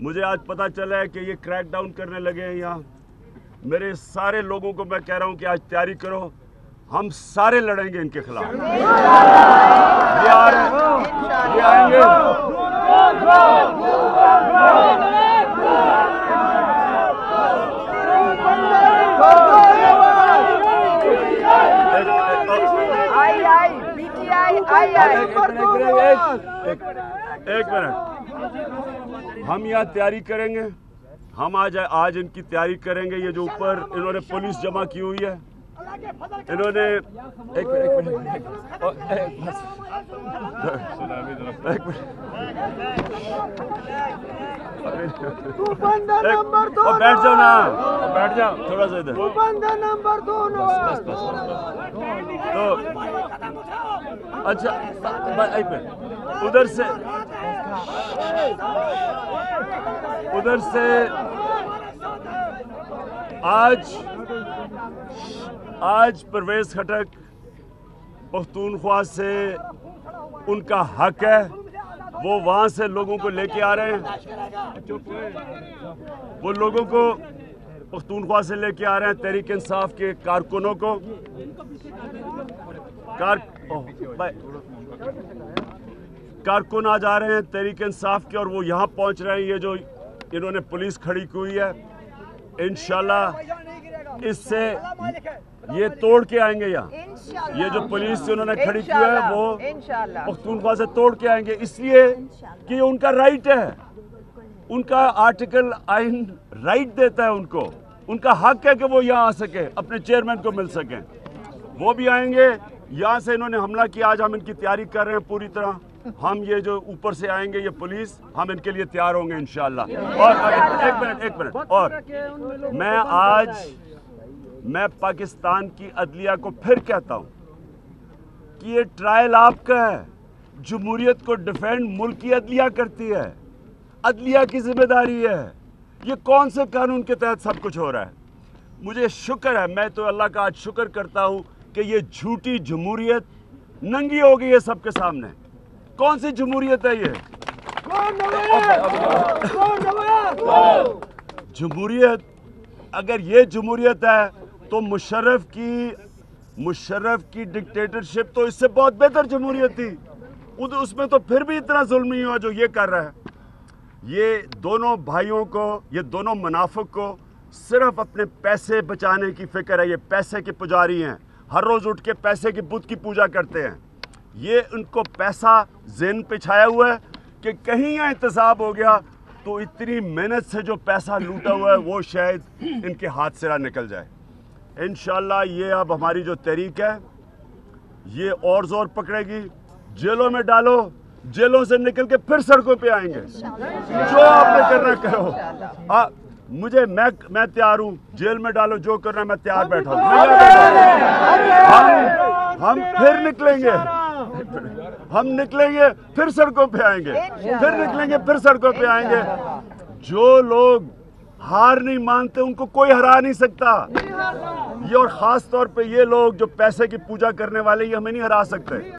मुझे आज पता चला है कि ये क्रैक डाउन करने लगे हैं यहाँ। मेरे सारे लोगों को मैं कह रहा हूँ कि आज तैयारी करो, हम सारे लड़ेंगे इनके खिलाफ। ये आ रहे हैं, ये आएंगे। एक मिनट, हम यहाँ तैयारी करेंगे, हम आज इनकी तैयारी करेंगे। ये जो ऊपर इन्होंने पुलिस जमा की हुई है, इन्होंने एक बैठ जाओ ना, बैठ जाओ थोड़ा सा इधर। नंबर 2 तो अच्छा, एक मिनट, उधर से आज परवेज खटक पख्तूनख्वा से उनका हक है, वो वहां से लोगों को लेके आ रहे हैं। वो लोगों को पख्तूनख्वा से लेके आ रहे हैं, तहरीक इंसाफ के कारकुनों को। कारकुन आज आ रहे हैं तहरीक इंसाफ के, और वो यहाँ पहुँच रहे हैं। ये जो इन्होंने पुलिस खड़ी की हुई है, इंशाल्लाह इससे ये तोड़ के आएंगे यहाँ। ये जो पुलिस उन्होंने खड़ी की है वो पख्तूनख्वा से तोड़ के आएंगे, इसलिए कि ये उनका राइट है, उनका आर्टिकल आइन राइट देता है उनको, उनका हक है कि वो यहाँ आ सके, अपने चेयरमैन को मिल सके। वो भी आएंगे। यहाँ से इन्होंने हमला किया, आज हम इनकी तैयारी कर रहे हैं पूरी तरह। हम ये जो ऊपर से आएंगे ये पुलिस, हम इनके लिए तैयार होंगे इंशाल्लाह। और एक मिनट, और मैं पाकिस्तान की अदलिया को फिर कहता हूँ कि ये ट्रायल आपका है। जमहूरियत को डिफेंड मुल्क की अदलिया करती है, अदलिया की जिम्मेदारी है। ये कौन से कानून के तहत सब कुछ हो रहा है? मुझे शुक्र है, मैं तो अल्लाह का आज शुक्र करता हूँ कि ये झूठी जमहूरियत नंगी हो गई है सबके सामने। कौन सी जमहूरियत है ये? जमहूरियत, अगर ये जमहूरियत है तो मुशर्रफ की डिक्टेटरशिप तो इससे बहुत बेहतर जमहूरियत थी। उसमें तो फिर भी इतना जुल्म नहीं हुआ जो ये कर रहा है। ये दोनों भाइयों को, ये दोनों मुनाफिक को सिर्फ अपने पैसे बचाने की फिक्र है। ये पैसे के पुजारी हैं, हर रोज उठ के पैसे के बुत की पूजा करते हैं। ये उनको पैसा ज़हन पे छाया हुआ है कि कहीं यहाँ इंतज़ाम हो गया तो इतनी मेहनत से जो पैसा लूटा हुआ है वो शायद इनके हाथ से ना निकल जाए। इंशाल्लाह ये अब हमारी जो तहरीक है ये और ज़ोर पकड़ेगी। जेलों में डालो, जेलों से निकल के फिर सड़कों पे आएंगे। जो आपने करना करो। मैं तैयार हूँ, जेल में डालो, जो करना मैं तैयार बैठा हूँ। हम फिर निकलेंगे, फिर सड़कों पे आएंगे, फिर निकलेंगे, फिर सड़कों पे आएंगे। जो लोग हार नहीं मानते उनको कोई हरा नहीं सकता। ये और ख़ास तौर पे ये लोग जो पैसे की पूजा करने वाले, ये हमें नहीं हरा सकते।